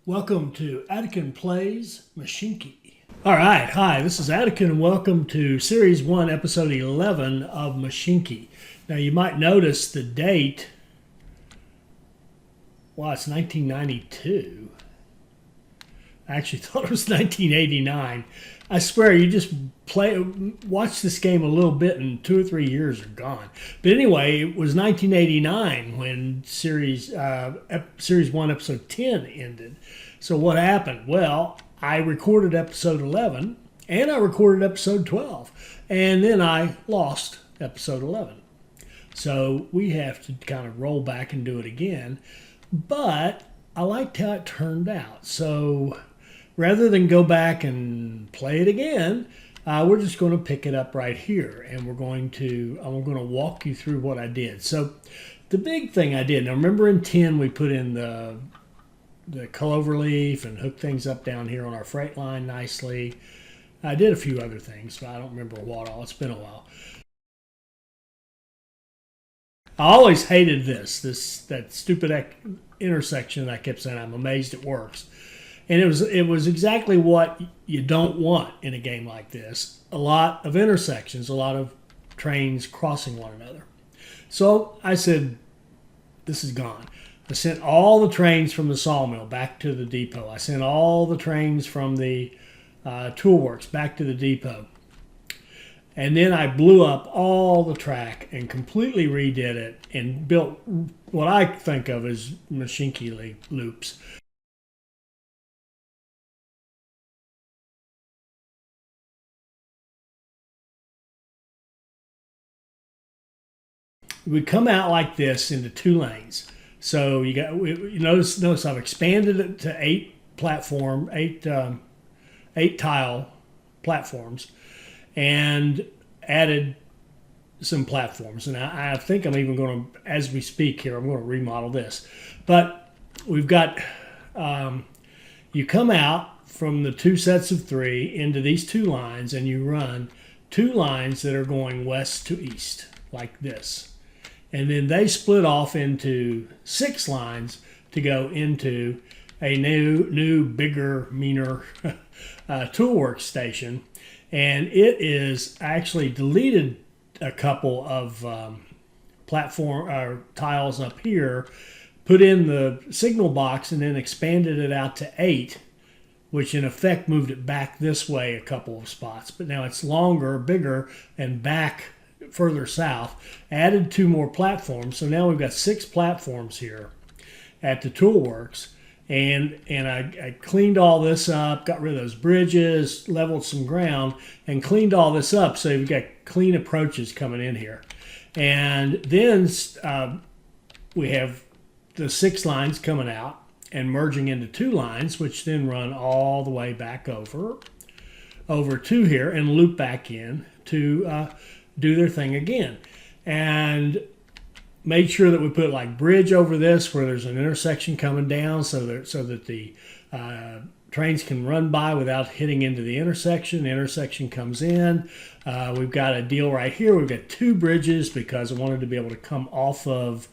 Welcome to Attican Plays Mashinky. All right, hi, this is Attican, and welcome to Series 1, Episode 11 of Mashinky. Now, you might notice the date. Wow, it's 1992. I actually thought it was 1989. I swear, you just watch this game a little bit, and 2 or 3 years are gone. But anyway, it was 1989 when Series 1, Episode 10 ended. So what happened? Well, I recorded Episode 11, and I recorded Episode 12, and then I lost Episode 11. So we have to kind of roll back and do it again. But I liked how it turned out. So rather than go back and play it again, we're just going to pick it up right here, and I'm going to walk you through what I did. So the big thing I did, now remember in 10 we put in the clover leaf and hooked things up down here on our freight line nicely. I did a few other things, but I don't remember what all. It's been a while. I always hated that stupid intersection that I kept saying. I'm amazed it works. And it was exactly what you don't want in a game like this. A lot of intersections, a lot of trains crossing one another. So I said, this is gone. I sent all the trains from the sawmill back to the depot. I sent all the trains from the tool works back to the depot. And then I blew up all the track and completely redid it and built what I think of as Mashinky loops. We come out like this into 2 lanes. So you notice I've expanded it to 8 tile platforms, and added some platforms. And I think I'm even going to, as we speak here, I'm going to remodel this. But we've got, you come out from the 2 sets of 3 into these 2 lines, and you run 2 lines that are going west to east, like this. And then they split off into 6 lines to go into a new bigger, meaner tool workstation. And it is actually deleted a couple of platform tiles up here, put in the signal box, and then expanded it out to 8, which in effect moved it back this way a couple of spots. But now it's longer, bigger, and back further south. Added 2 more platforms. So now we've got 6 platforms here at the tool works. And I cleaned all this up, got rid of those bridges, leveled some ground, and cleaned all this up so you've got clean approaches coming in here. And then we have the 6 lines coming out and merging into 2 lines, which then run all the way back over to here and loop back in to do their thing again. And made sure that we put like bridge over this where there's an intersection coming down so that the trains can run by without hitting into the intersection. The intersection comes in. We've got a deal right here. We've got 2 bridges because I wanted to be able to come off of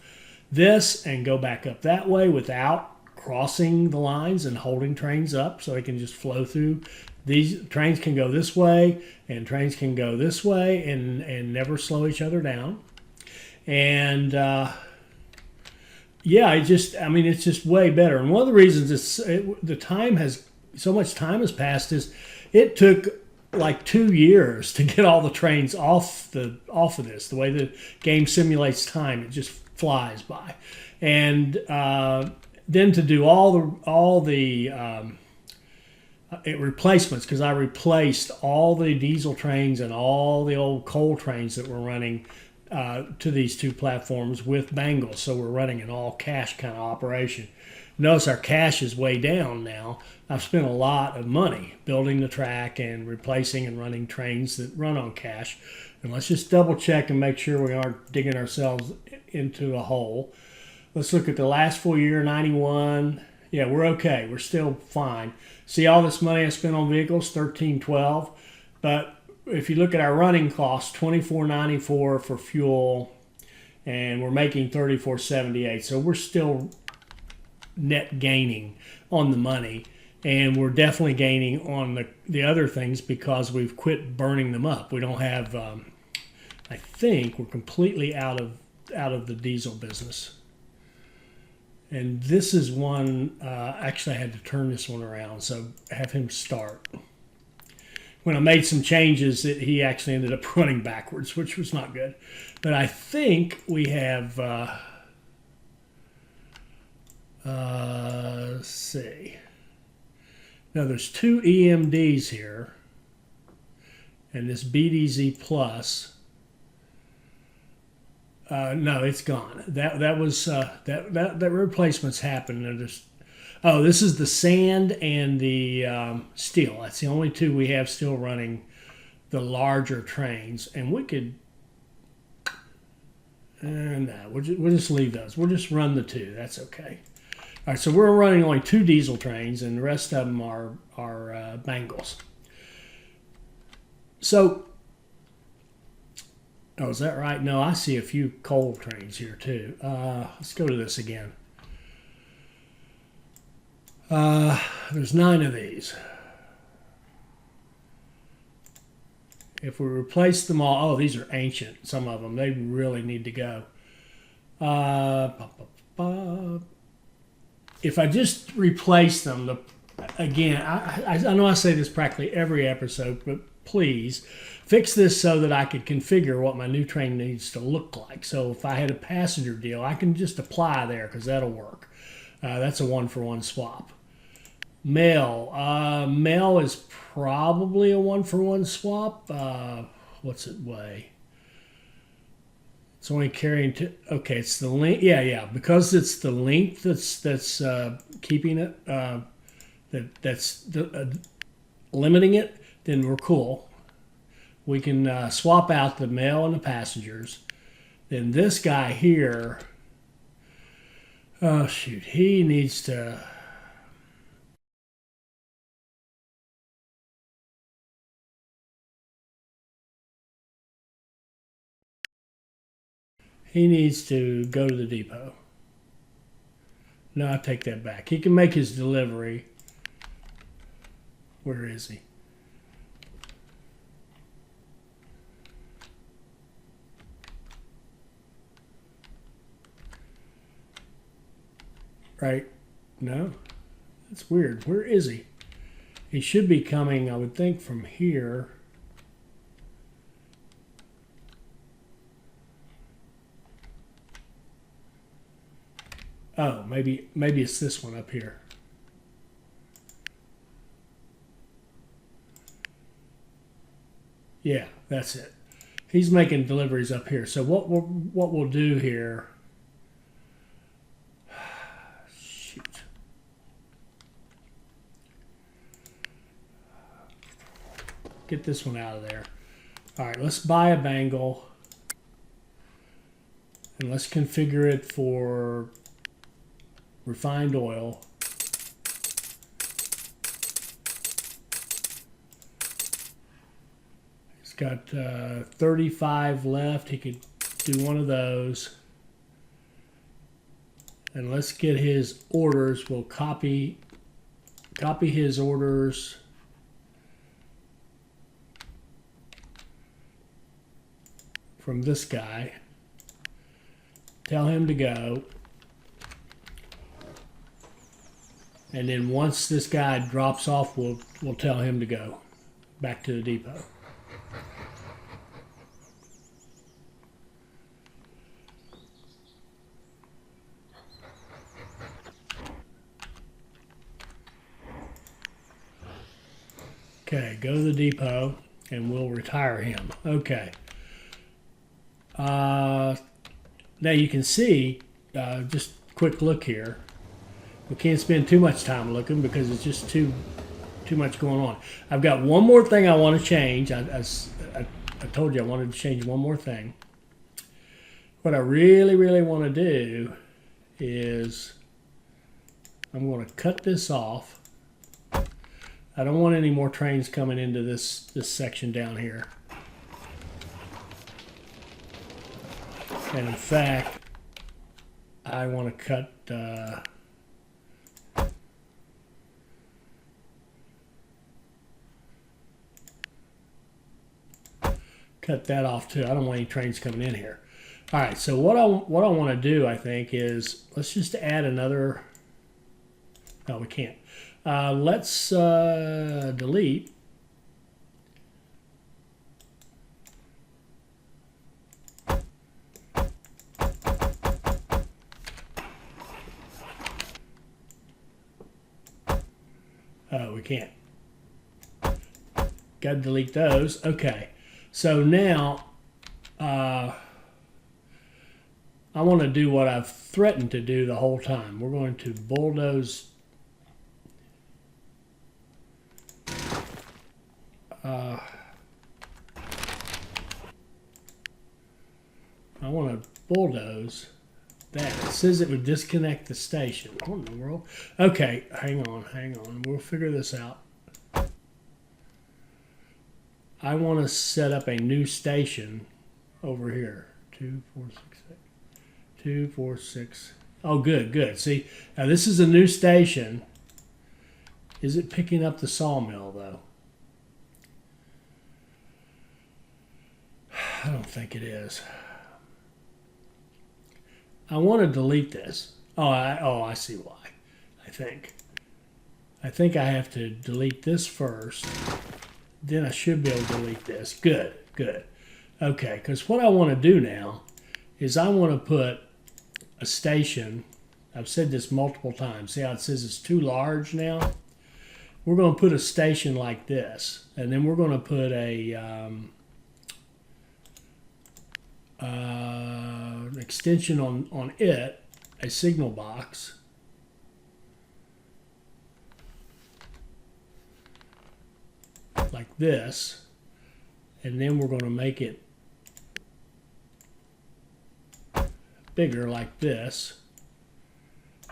this and go back up that way without crossing the lines and holding trains up, so they can just flow through. These trains can go this way and trains can go this way and never slow each other down. And yeah, it's just way better. And one of the reasons so much time has passed is it took like 2 years to get all the trains off of this. The way the game simulates time, it just flies by. And then to do all the replacements, because I replaced all the diesel trains and all the old coal trains that were running to these 2 platforms with bangles. So we're running an all cash kind of operation. Notice our cash is way down now. I've spent a lot of money building the track and replacing and running trains that run on cash. And let's just double check and make sure we aren't digging ourselves into a hole. Let's look at the last full year, 91. Yeah, we're okay. We're still fine. See all this money I spent on vehicles, $13.12. But if you look at our running costs, $24.94 for fuel, and we're making $34.78. So we're still net gaining on the money. And we're definitely gaining on the other things because we've quit burning them up. We don't have, I think we're completely out of the diesel business. And this is one, actually I had to turn this one around, so have him start. When I made some changes, he actually ended up running backwards, which was not good. But I think we have, let's see. Now there's two EMDs here, and this BDZ Plus. No, it's gone. That was that replacements happened. This is the sand and the steel. That's the only two we have still running the larger trains, and we could. No, we'll just leave those. We'll just run the two. That's okay. All right, so we're running only two diesel trains, and the rest of them are Bengals. So. Oh, is that right? No, I see a few coal trains here too. Let's go to this again. There's 9 of these. If we replace them all, these are ancient, some of them. They really need to go. If I just replace them, again, I know I say this practically every episode, but please fix this so that I could configure what my new train needs to look like. So if I had a passenger deal, I can just apply there because that'll work. That's a 1-for-1 swap. Mail. Mail is probably a 1-for-1 swap. What's it weigh? It's only carrying okay, it's the length. Yeah. Because it's the length that's keeping it, that's limiting it, then we're cool. We can swap out the mail and the passengers. Then this guy here, he needs to. He needs to go to the depot. No, I take that back. He can make his delivery. Where is he? Right? No? That's weird. Where is he? He should be coming, I would think, from here. Oh, maybe it's this one up here. Yeah, that's it. He's making deliveries up here. So what we'll do here. Shoot. Get this one out of there. All right, let's buy a bangle. And let's configure it for refined oil. He's got 35 left. He could do one of those. And let's get his orders. We'll copy his orders. From this guy. Tell him to go. And then once this guy drops off, we'll tell him to go back to the depot. Okay, go to the depot and we'll retire him. Okay. Now you can see, just quick look here. We can't spend too much time looking because it's just too much going on. I've got one more thing I want to change. I told you I wanted to change one more thing. What I really, really want to do is I'm going to cut this off. I don't want any more trains coming into this section down here. And in fact, I want to cut cut that off too. I don't want any trains coming in here. All right, so what I want to do, I think, is let's just add another. No, we can't. Let's delete. Oh, we can't. Got to delete those. Okay, so now I want to do what I've threatened to do the whole time. We're going to bulldoze. I want to bulldoze that. It says it would disconnect the station. What in the world? Okay, hang on. We'll figure this out. I want to set up a new station over here. 2, 4, 6, 8. 2, 4, 6. Oh, good. See, now this is a new station. Is it picking up the sawmill, though? I don't think it is. I want to delete this. I see why. I think I have to delete this first. Then I should be able to delete this. Good. Okay, because what I want to do now is I want to put a station. I've said this multiple times. See how it says it's too large now? We're going to put a station like this, and then we're going to put a extension on it, a signal box. Like this, and then we're going to make it bigger like this,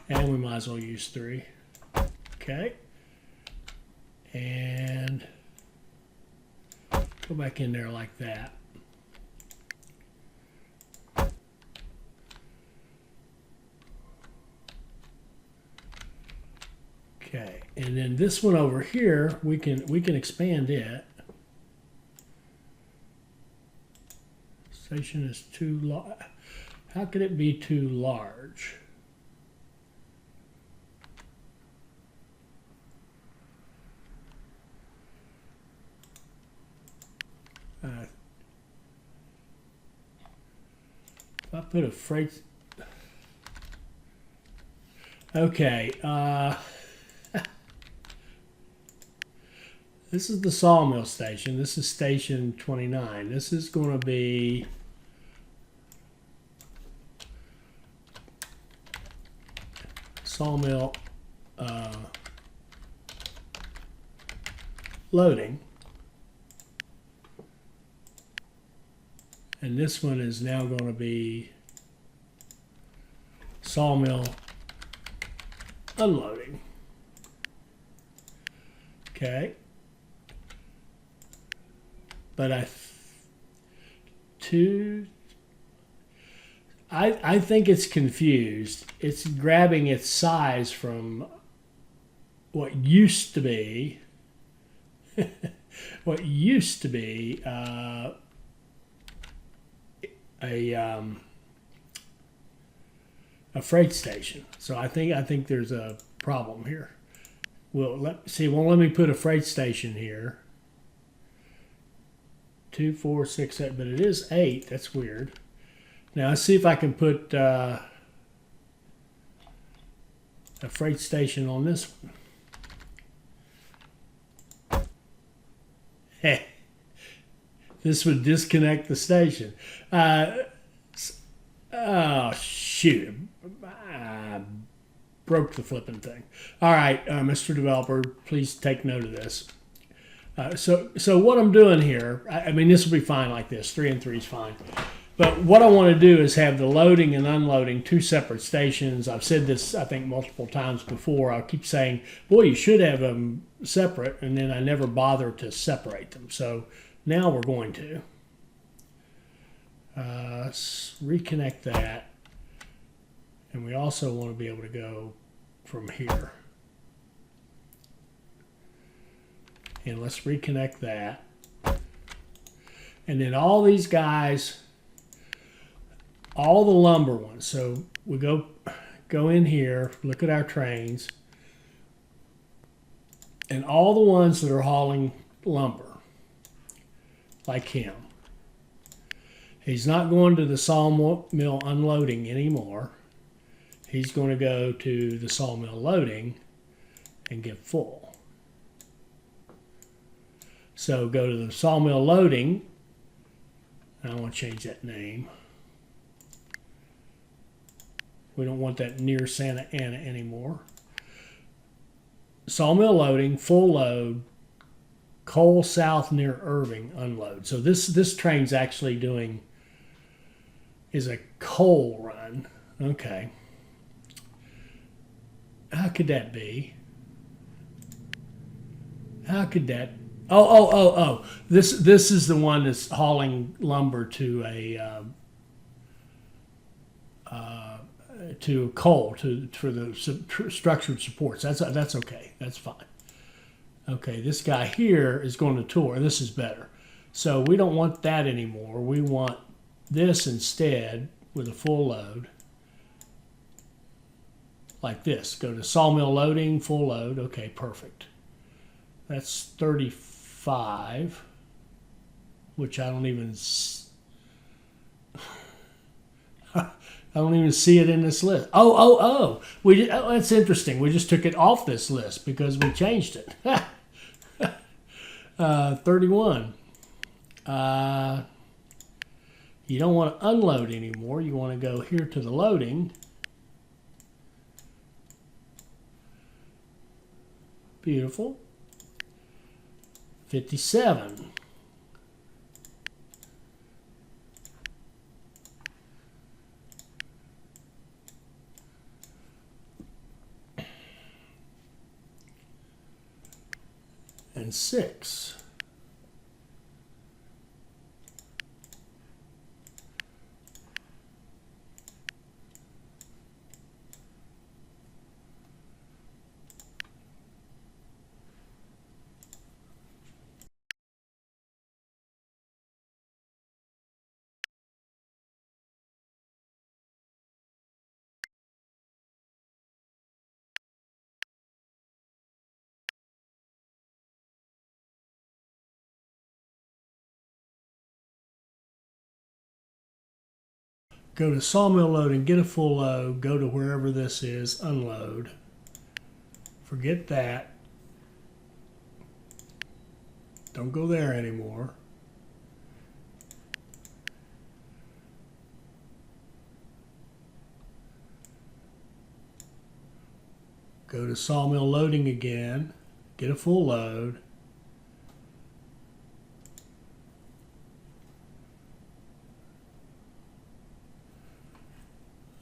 and we might as well use 3. Okay, and go back in there like that. Okay, and then this one over here, we can expand it. Station is too large. How could it be too large? If I put a freight. Okay. This is the sawmill station. This is station 29. This is going to be sawmill loading. And this one is now going to be sawmill unloading. Okay. But I think it's confused. It's grabbing its size from what used to be a freight station. So I think there's a problem here. Well, let me put a freight station here. 2, 4, 6, 8, but it is 8. That's weird. Now let's see if I can put a freight station on this one. Hey, this would disconnect the station. Oh shoot! I broke the flipping thing. All right, Mr. Developer, please take note of this. So what I'm doing here, I mean, this will be fine like this. 3 and 3 is fine. But what I want to do is have the loading and unloading 2 separate stations. I've said this, I think, multiple times before. I keep saying, boy, you should have them separate, and then I never bother to separate them. So now we're going to reconnect that. And we also want to be able to go from here. And let's reconnect that. And then all these guys, all the lumber ones. So we go in here, look at our trains, and all the ones that are hauling lumber, like him. He's not going to the sawmill unloading anymore. He's going to go to the sawmill loading and get full. So go to the sawmill loading. I want to change that name. We don't want that near Santa Ana anymore. Sawmill loading, full load, coal south near Irving, unload. So this train's actually doing is a coal run. Okay. How could that be? How could that? Oh. This is the one that's hauling lumber to a coal for the structured supports. That's okay. That's fine. Okay, this guy here is going to tour. This is better. So we don't want that anymore. We want this instead with a full load. Like this. Go to sawmill loading, full load. Okay, perfect. That's 35, which I don't even see it in this list. Oh. That's interesting. We just took it off this list because we changed it. 31. You don't want to unload anymore. You want to go here to the loading. Beautiful. 57. And 6. Go to sawmill loading, get a full load, go to wherever this is, unload. Forget that. Don't go there anymore. Go to sawmill loading again, get a full load.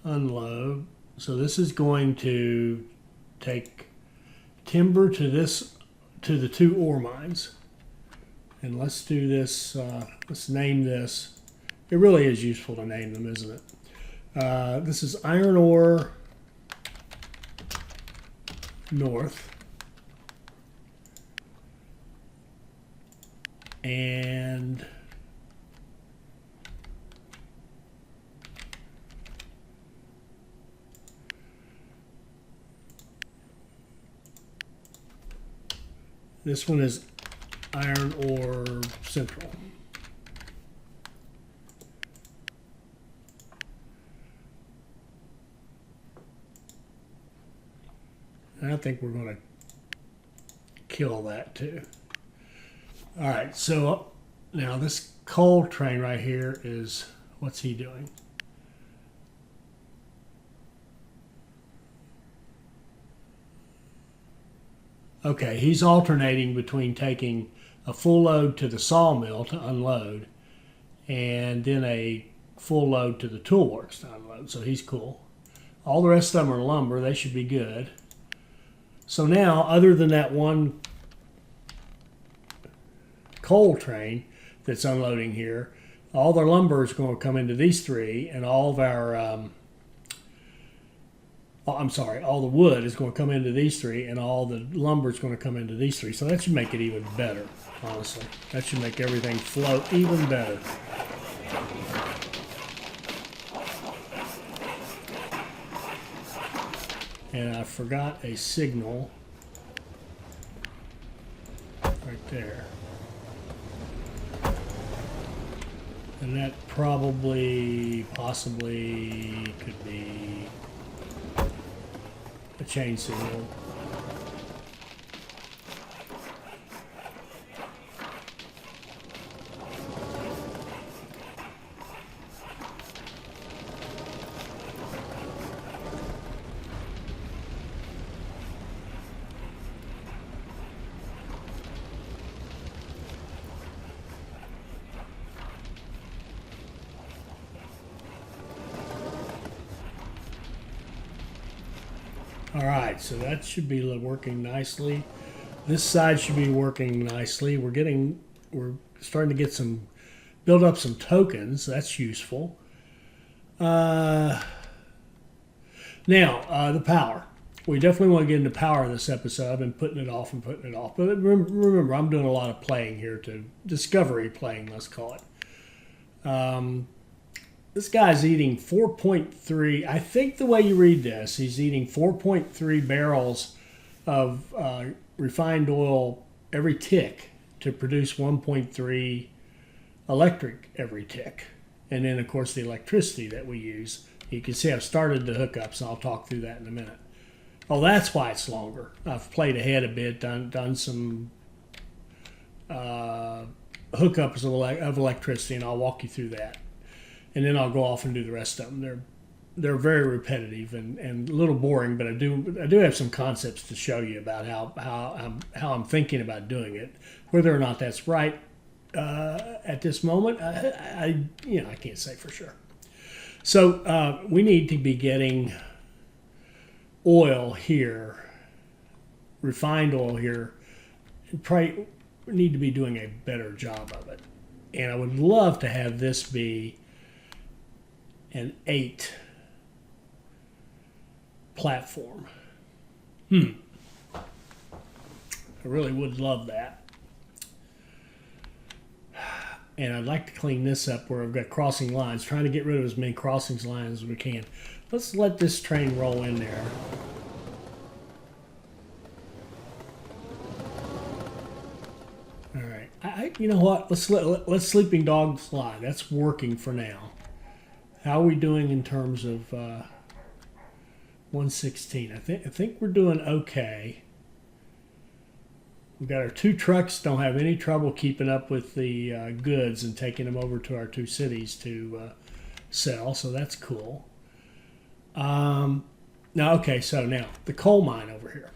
Unload. So this is going to take timber to the 2 ore mines. And let's do this, let's name this. It really is useful to name them, isn't it? This is iron ore north. And this one is iron ore central. And I think we're going to kill that too. All right, so now this coal train right here is, what's he doing? Okay, he's alternating between taking a full load to the sawmill to unload and then a full load to the toolworks to unload. So he's cool. All the rest of them are lumber. They should be good. So now, other than that one coal train that's unloading here, all their lumber is going to come into these 3, and all of our I'm sorry, all the wood is going to come into these three, and all the lumber is going to come into these three. So that should make it even better, honestly. That should make everything flow even better. And I forgot a signal right there. And that possibly could be a chain signal. All right, so that should be working nicely. This side should be working nicely. We're starting to build up some tokens. That's useful. Now, the power. We definitely want to get into power in this episode. I've been putting it off. But remember, I'm doing a lot of playing here, discovery playing, let's call it. This guy's eating 4.3. I think the way you read this, he's eating 4.3 barrels of refined oil every tick to produce 1.3 electric every tick. And then, of course, the electricity that we use. You can see I've started the hookups, and I'll talk through that in a minute. Oh, that's why it's longer. I've played ahead a bit, done some hookups of electricity, and I'll walk you through that. And then I'll go off and do the rest of them. They're very repetitive and a little boring, but I do have some concepts to show you about how I'm thinking about doing it. Whether or not that's right at this moment, I can't say for sure. So we need to be getting oil here, refined oil here, and probably need to be doing a better job of it. And I would love to have this be an 8 platform. I really would love that. And I'd like to clean this up where I've got crossing lines, trying to get rid of as many crossing lines as we can. Let's let this train roll in there. All right. You know what? Let's Sleeping Dog slide. That's working for now. How are we doing in terms of 116? I think we're doing okay. We've got our 2 trucks, don't have any trouble keeping up with the goods and taking them over to our 2 cities to sell, so that's cool. Now the coal mine over here.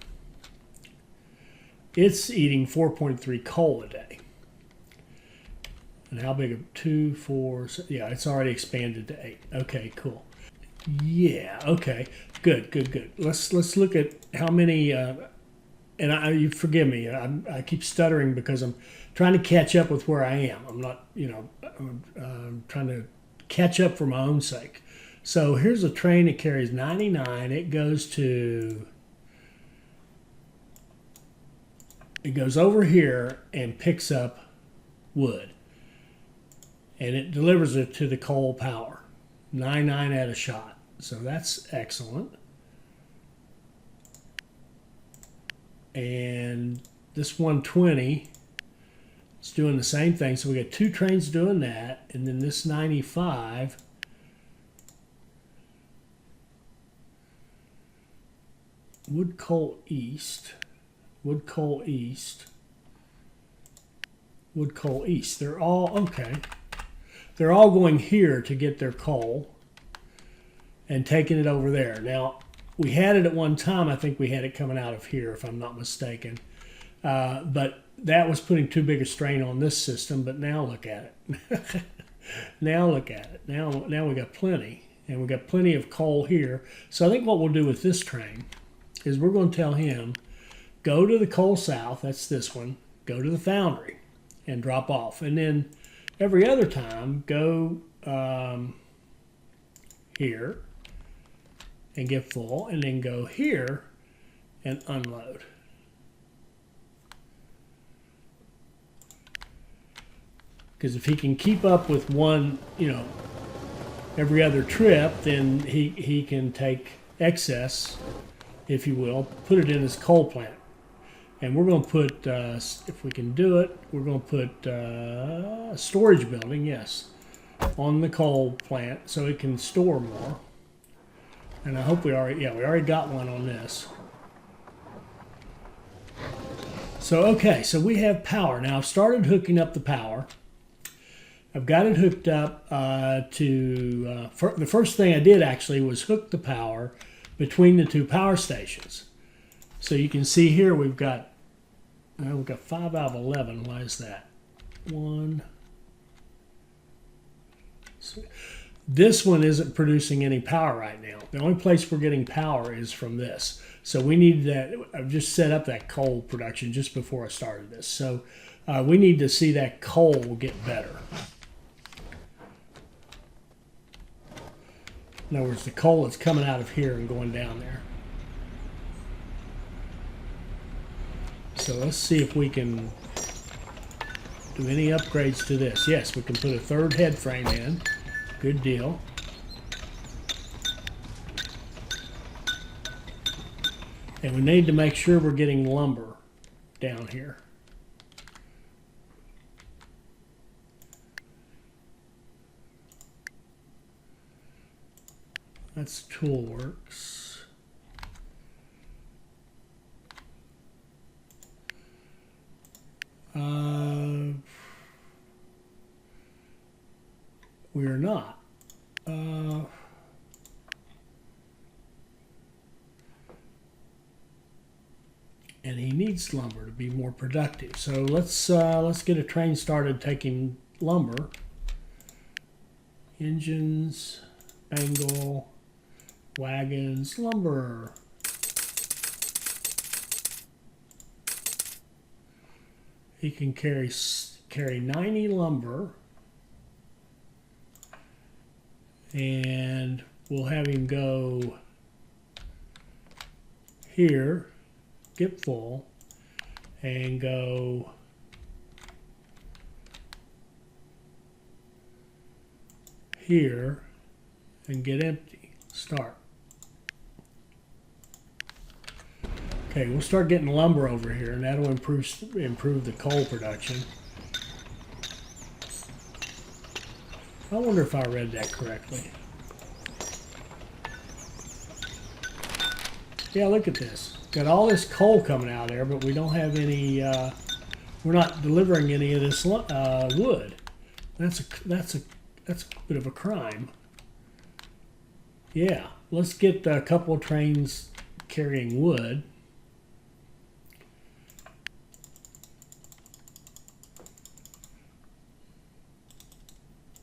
It's eating 4.3 coal a day. And how big? 2, 4, yeah, it's already expanded to 8. Okay, cool. Yeah, okay, good. Let's look at how many. And you forgive me. I keep stuttering because I'm trying to catch up with where I am. I'm not, I'm trying to catch up for my own sake. So here's a train that carries 99. It goes over here and picks up wood. And it delivers it to the coal power. 99 at a shot. So that's excellent. And this 120 is doing the same thing. So we got 2 trains doing that. And then this 95 Wood Coal East. They're all okay. They're all going here to get their coal and taking it over there. Now, we had it at one time. I think we had it coming out of here, if I'm not mistaken. But that was putting too big a strain on this system. But now look at it. Now we got plenty. And we got plenty of coal here. So I think what we'll do with this train is we're going to tell him, go to the coal south, that's this one, go to the foundry and drop off. And then every other time, go here and get full, and then go here and unload. Because if he can keep up with one, every other trip, then he can take excess, if you will, put it in his coal plant. And we're going to put, if we can do it, we're going to put a storage building, yes, on the coal plant so it can store more. And I hope we already got one on this. So, okay, so we have power. Now, I've started hooking up the power. I've got it hooked up to, the first thing I did actually was hook the power between the two power stations. So you can see here we've got 5 out of 11. Why is that? 1. So this one isn't producing any power right now. The only place we're getting power is from this. So we need that. I've just set up that coal production just before I started this. So we need to see that coal get better. In other words, the coal is coming out of here and going down there. So let's see if we can do any upgrades to this. Yes, we can put a third head frame in. Good deal. And we need to make sure we're getting lumber down here. That's Toolworks. We are not. And he needs lumber to be more productive. So let's get a train started taking lumber. Engines, angle, wagons, lumber. He can carry 90 lumber, and we'll have him go here, get full, and go here and get empty. Start. Okay, we'll start getting lumber over here, and that'll improve the coal production. I wonder if I read that correctly. Yeah, look at this. Got all this coal coming out there, but we don't have any. We're not delivering any of this wood. That's a bit of a crime. Yeah, let's get a couple of trains carrying wood.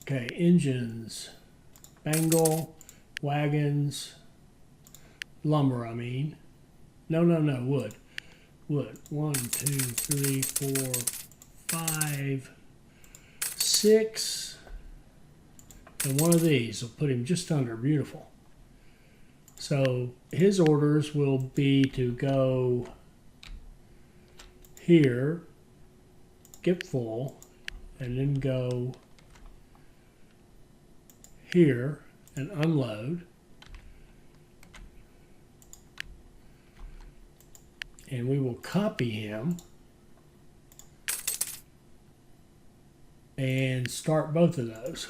Okay, engines, bangle, wagons, lumber, I mean. No, wood. Wood. 1, 2, 3, 4, 5, 6. And one of these will put him just under. Beautiful. So his orders will be to go here, get full, and then go here and unload. And we will copy him and start both of those.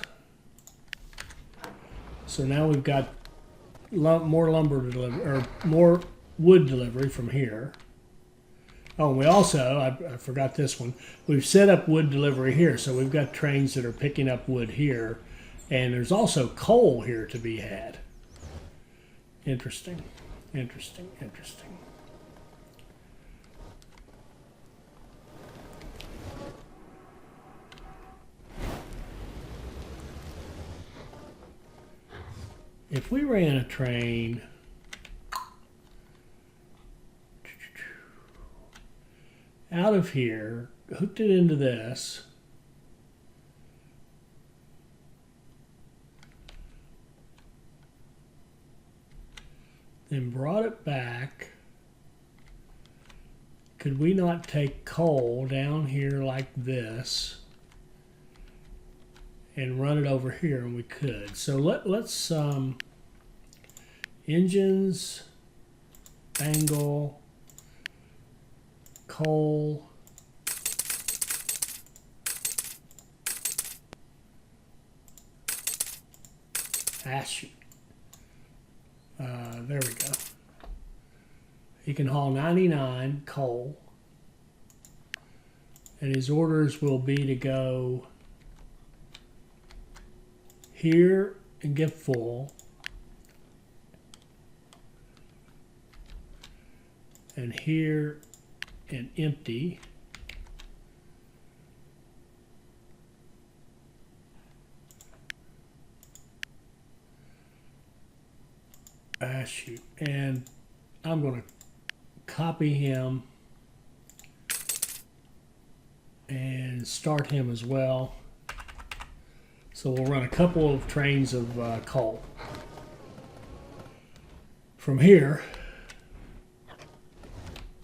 So now we've got more lumber delivery, or more wood delivery from here. Oh, and we also, I forgot this one, we've set up wood delivery here. So we've got trains that are picking up wood here. And there's also coal here to be had. Interesting, interesting, interesting. If we ran a train out of here, hooked it into this, then brought it back. Could we not take coal down here like this and run it over here? And we could. So let's engines, angle, coal, shoot. There we go. He can haul 99 coal, and his orders will be to go here and get full, and here and empty, shoot. And I'm going to copy him and start him as well. So we'll run a couple of trains of coal from here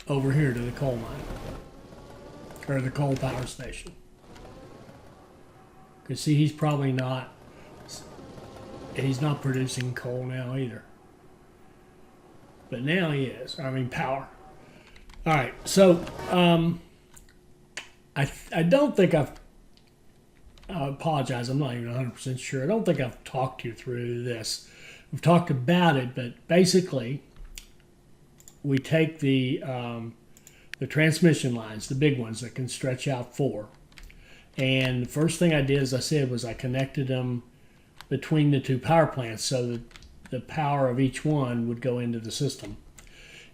over here to the coal mine, or the coal power station. Because see, he's not producing coal now either. But now he is. I mean, power. All right. So I don't think I apologize. I'm not even 100% sure. I don't think I've talked you through this. We've talked about it, but basically, we take the transmission lines, the big ones that can stretch out 4. And the first thing I did, as I said, was I connected them between the 2 power plants so that the power of each one would go into the system.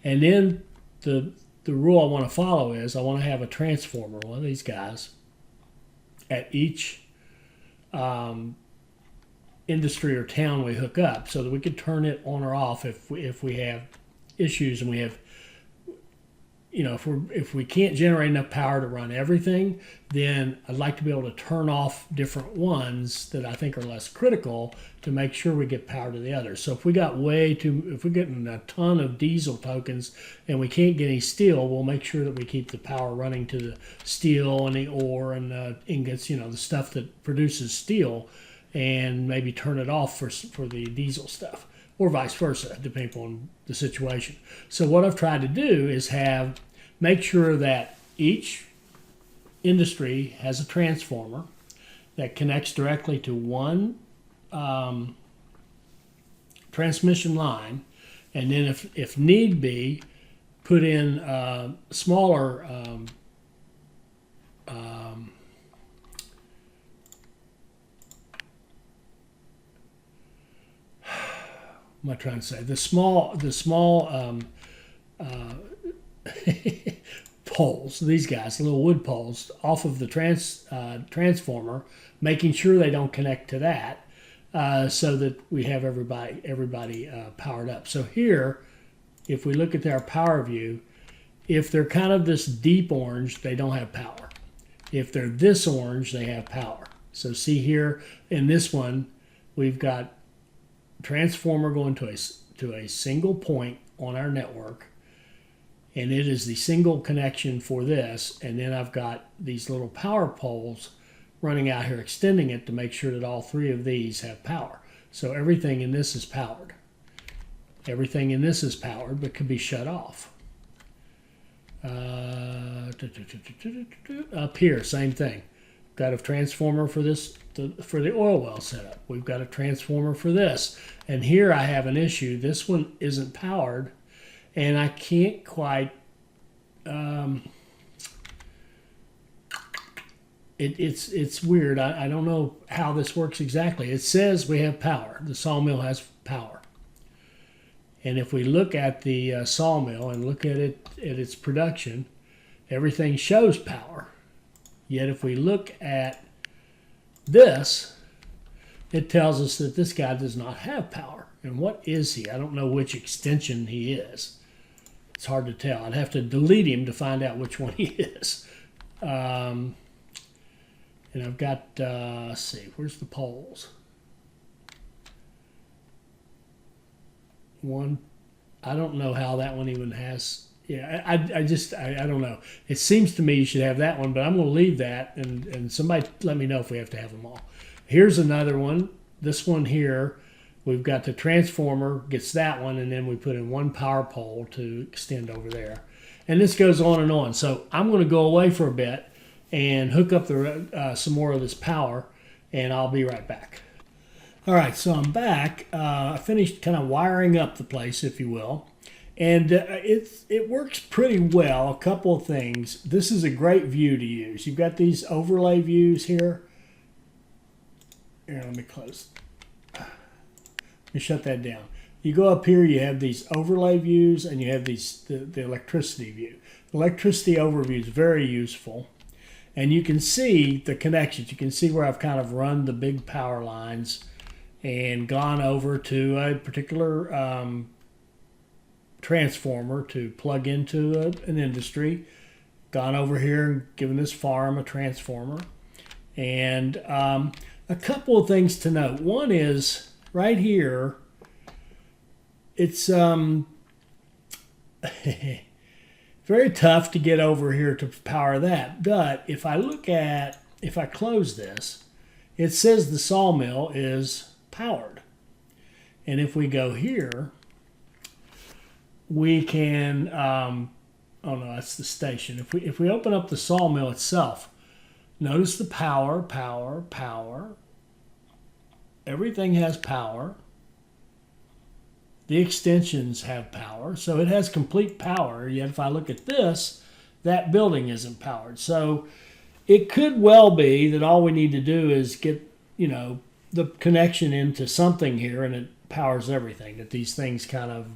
And then the rule I want to follow is I want to have a transformer, one of these guys, at each industry or town we hook up, so that we could turn it on or off if we have issues, and we have, you know, if we can't generate enough power to run everything, then I'd like to be able to turn off different ones that I think are less critical to make sure we get power to the others. So if we got if we're getting a ton of diesel tokens and we can't get any steel, we'll make sure that we keep the power running to the steel and the ore and the ingots, you know, the stuff that produces steel, and maybe turn it off for the diesel stuff, or vice versa, depending on the situation. So what I've tried to do is make sure that each industry has a transformer that connects directly to one transmission line, and then if need be, put in smaller what am I trying to say? The small poles, these guys, the little wood poles, off of the transformer, making sure they don't connect to that, so that we have everybody powered up. So here, if we look at our power view, if they're kind of this deep orange, they don't have power. If they're this orange, they have power. So see here in this one, we've got transformer going to a single point on our network, and it is the single connection for this, and then I've got these little power poles running out here extending it to make sure that all 3 of these have power. So everything in this is powered. Everything in this is powered but could be shut off. Up here, same thing. Got a transformer for this, for the oil well setup. We've got a transformer for this. And here I have an issue. This one isn't powered, and I can't quite, it's weird. I don't know how this works exactly. It says we have power. The sawmill has power. And if we look at the sawmill and look at it at its production, everything shows power. Yet if we look at this, it tells us that this guy does not have power. And what is he? I don't know which extension he is. It's hard to tell. I'd have to delete him to find out which one he is. And I've got, let's see, where's the poles? 1, I don't know how that one even has. Yeah, I don't know. It seems to me you should have that one, but I'm going to leave that, and somebody let me know if we have to have them all. Here's another one. This one here, we've got the transformer gets that one, and then we put in one power pole to extend over there. And this goes on and on. So I'm going to go away for a bit and hook up some more of this power, and I'll be right back. All right, so I'm back. I finished kind of wiring up the place, if you will. And it works pretty well. A couple of things. This is a great view to use. You've got these overlay views here. Here, let me close. Let me shut that down. You go up here, you have these overlay views, and you have the electricity view. The electricity overview is very useful. And you can see the connections. You can see where I've kind of run the big power lines and gone over to a particular transformer to plug into an industry. Gone over here and given this farm a transformer. And a couple of things to note. One is right here, it's very tough to get over here to power that. But if I close this, it says the sawmill is powered. And if we go here, we can, oh no, that's the station. If we open up the sawmill itself, notice the power. Everything has power. The extensions have power, so it has complete power. Yet if I look at this, that building isn't powered. So it could well be that all we need to do is get, the connection into something here, and it powers everything. That these things kind of,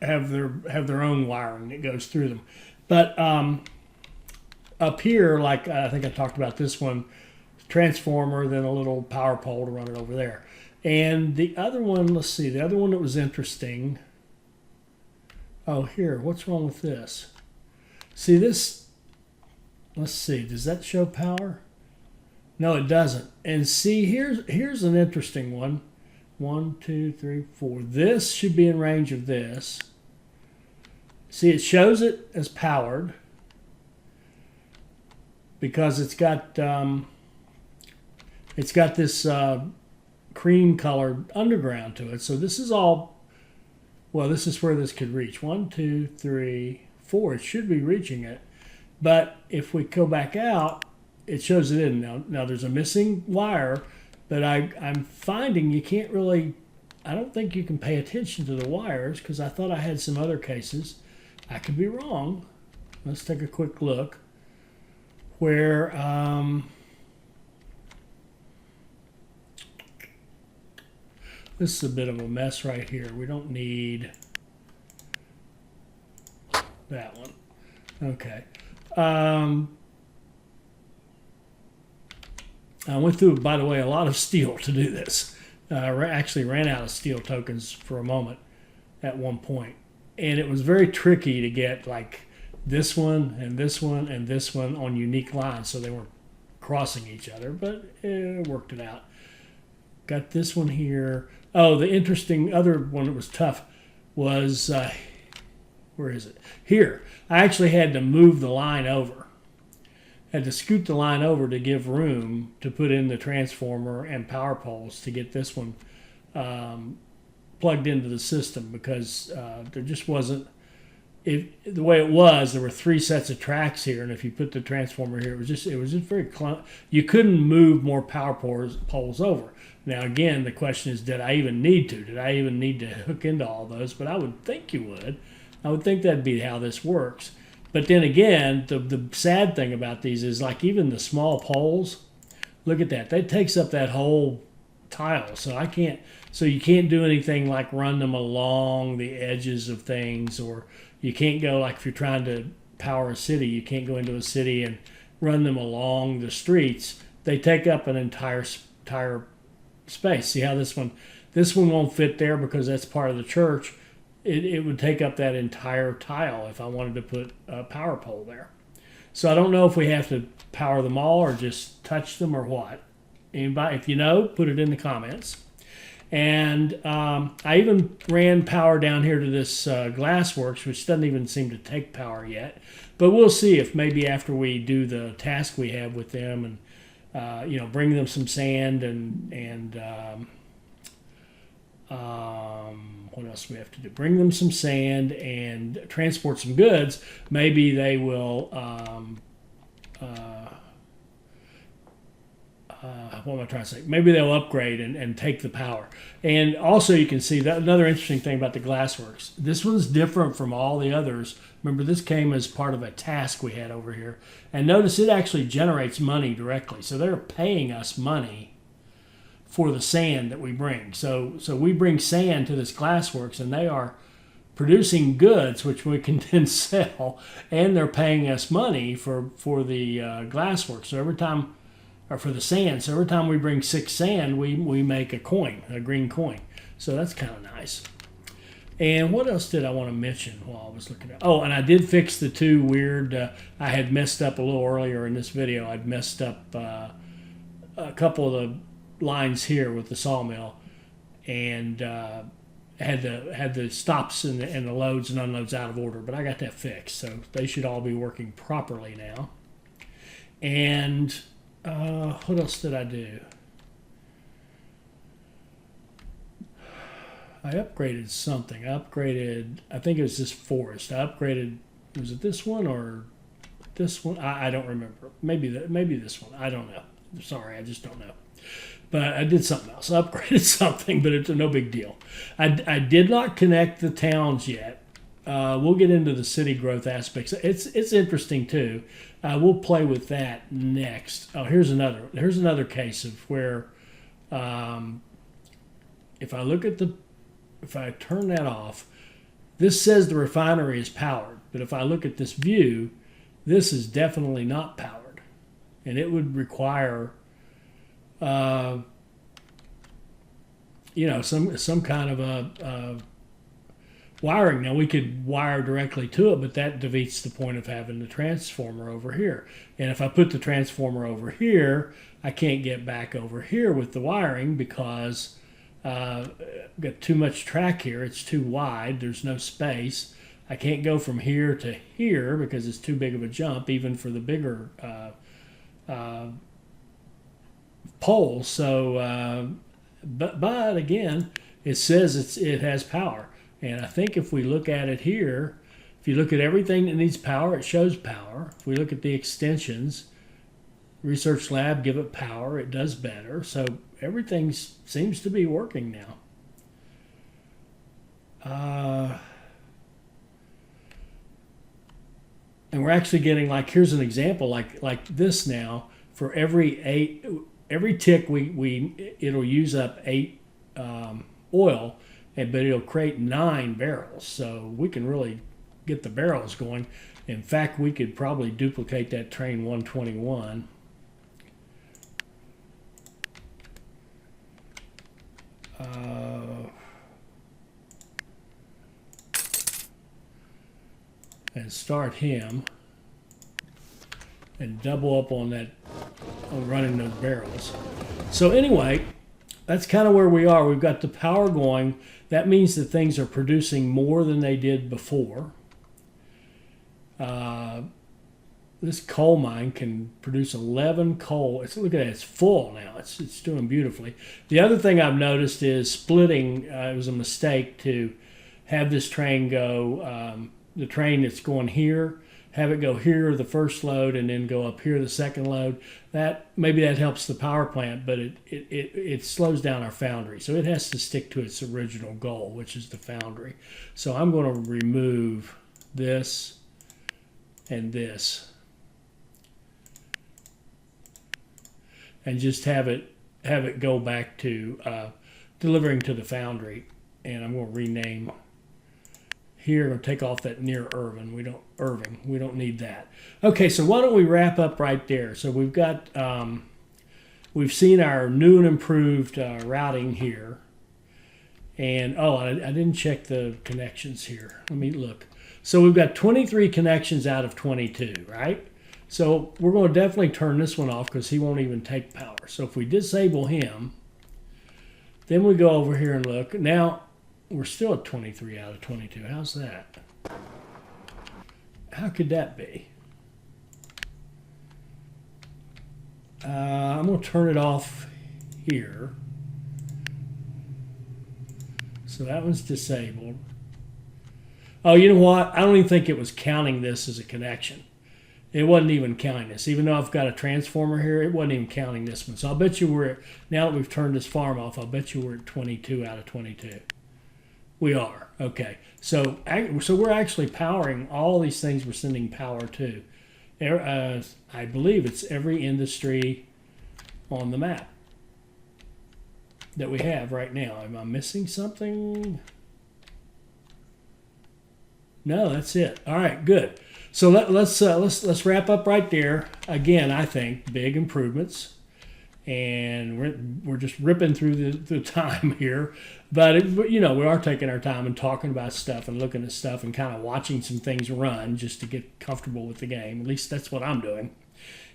have their own wiring that goes through them. But up here, like I think I talked about this one, transformer, then a little power pole to run it over there. And the other one, let's see, the other one that was interesting. Oh, here, what's wrong with this? See this, let's see, does that show power? No, it doesn't. And see, here's an interesting one. 1, 2, 3, 4. This should be in range of this. See, it shows it as powered because it's got this cream colored underground to it. So this is all, well, this is where this could reach. 1, 2, 3, 4. It should be reaching it. But if we go back out, it shows it in. Now there's a missing wire, but I'm finding you can't really, I don't think you can pay attention to the wires because I thought I had some other cases. I could be wrong. Let's take a quick look where this is a bit of a mess right here. We don't need that one. Okay. I went through, by the way, a lot of steel to do this. I actually ran out of steel tokens for a moment at one point. And it was very tricky to get like this one and this one and this one on unique lines so they weren't crossing each other, but it worked it out. Got this one here. Oh, the interesting other one that was tough was, where is it? Here. I actually had to move the line over. Had to scoot the line over to give room to put in the transformer and power poles to get this one plugged into the system because there just wasn't, the way it was, there were 3 sets of tracks here, and if you put the transformer here, it was just very clunky. You couldn't move more power poles over. Now again, the question is, did I even need to? Did I even need to hook into all those? But I would think you would. I would think that'd be how this works. But then again, the sad thing about these is like even the small poles, look at that. That takes up that whole tile. So you can't do anything like run them along the edges of things, or you can't go like if you're trying to power a city, you can't go into a city and run them along the streets. They take up an entire space. See how this one won't fit there because that's part of the church. It would take up that entire tile if I wanted to put a power pole there. So I don't know if we have to power them all or just touch them or what. Anybody, if you know, put it in the comments. And I even ran power down here to this Glassworks, which doesn't even seem to take power yet. But we'll see if maybe after we do the task we have with them and bring them some sand and what else do we have to do? Bring them some sand and transport some goods. Maybe they will. What am I trying to say? Maybe they'll upgrade and take the power. And also, you can see that another interesting thing about the Glassworks. This one's different from all the others. Remember, this came as part of a task we had over here. And notice it actually generates money directly. So they're paying us money for the sand that we bring. So we bring sand to this Glassworks, and they are producing goods which we can then sell, and they're paying us money for the Glassworks. So every time, or for the sand. So every time we bring 6 sand, we make a coin, a green coin. So that's kind of nice. And what else did I want to mention while I was looking at? Oh, and I did fix the 2 weird. I had messed up a little earlier in this video. I'd messed up a couple of the lines here with the sawmill, and had the stops and the loads and unloads out of order. But I got that fixed, so they should all be working properly now. And what else did I do? I upgraded something. I think it was this forest. I upgraded, was it this one or this one? I don't remember. Maybe this one. I don't know. Sorry, I just don't know. But I did something else. I upgraded something, but it's no big deal. I did not connect the towns yet. We'll get into the city growth aspects. It's interesting too. We'll play with that next. Oh, here's another case of where if I turn that off, this says the refinery is powered. But if I look at this view, this is definitely not powered, and it would require some kind of a wiring. Now we could wire directly to it, but that defeats the point of having the transformer over here. And if I put the transformer over here, I can't get back over here with the wiring because I've got too much track here. It's too wide. There's no space. I can't go from here to here because it's too big of a jump, even for the bigger pole. So, but again, it says it has power. And I think if we look at it here, if you look at everything that needs power, it shows power. If we look at the extensions, Research Lab, give it power, it does better. So everything seems to be working now. And we're actually getting, like, here's an example, like this now. For every tick it'll use up 8 oil, but it'll create 9 barrels. So we can really get the barrels going. In fact, we could probably duplicate that train 121. And start him and double up on that, on running those barrels. So anyway, that's kind of where we are. We've got the power going. That means that things are producing more than they did before. This coal mine can produce 11 coal. Look at that, it's full now. It's doing beautifully. The other thing I've noticed is splitting. It was a mistake to have this train go, the train that's going here, have it go here the first load and then go up here the second load. Maybe that helps the power plant, but it slows down our foundry. So it has to stick to its original goal, which is the foundry. So I'm going to remove this and this and just have it go back to delivering to the foundry. And I'm going to rename here. I'm going to take off that near Irving. We don't need that. Okay, so why don't we wrap up right there? So we've got we've seen our new and improved routing here. And I didn't check the connections here. Let me look. So we've got 23 connections out of 22, right? So we're going to definitely turn this one off because he won't even take power. So if we disable him, Then we go over here and look. Now, we're still at 23 out of 22. How's that? How could that be? I'm going to turn it off here. So that one's disabled. Oh, you know what? I don't even think it was counting this as a connection. It wasn't even counting this. Even though I've got a transformer here, it wasn't even counting this one. So I'll bet you we're at, now that we've turned this farm off, I'll bet you we're at 22 out of 22. We are. Okay. So we're actually powering all these things we're sending power to. I believe it's every industry on the map that we have right now. Am I missing something? No, that's it. All right, good. So let's wrap up right there. Again, I think big improvements, and we're just ripping through the time here. But we are taking our time and talking about stuff and looking at stuff and kind of watching some things run just to get comfortable with the game. At least that's what I'm doing.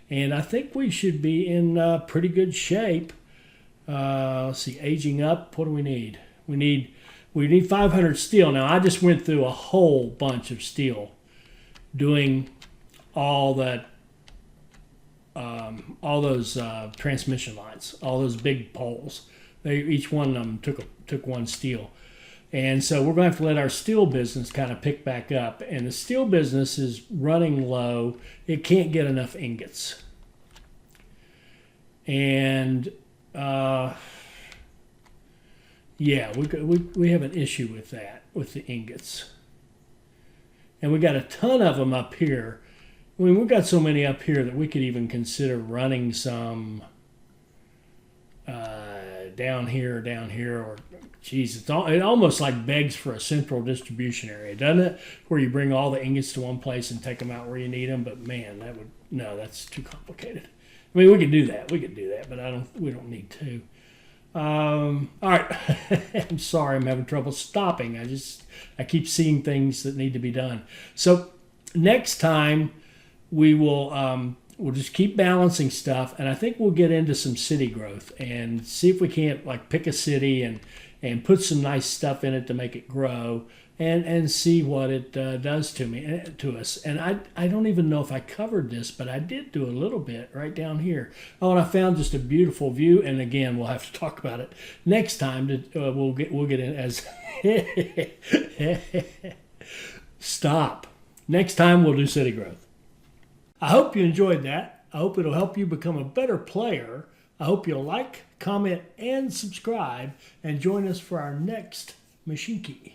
And I think we should be in pretty good shape. Let's see, aging up. What do we need? We need 500 steel. Now I just went through a whole bunch of steel, doing all that, all those transmission lines, all those big poles. Each one of them took one steel. And so we're going to have to let our steel business kind of pick back up. And the steel business is running low. It can't get enough ingots. And yeah, we have an issue with that, with the ingots. And we got a ton of them up here. I mean, we've got so many up here that we could even consider running some down here, or geez, it almost like begs for a central distribution area, doesn't it? Where you bring all the ingots to one place and take them out where you need them. But man, that's too complicated. I mean, we could do that, but we don't need to. All right. I'm sorry, I'm having trouble stopping. I keep seeing things that need to be done. So next time we'll just keep balancing stuff, and I think we'll get into some city growth and see if we can't like pick a city and put some nice stuff in it to make it grow and see what it does to us. And I don't even know if I covered this, but I did do a little bit right down here. Oh, and I found just a beautiful view. And again, we'll have to talk about it next time. We'll get in as stop. Next time we'll do city growth. I hope you enjoyed that. I hope it'll help you become a better player. I hope you'll like, comment, and subscribe, and join us for our next Mashinky.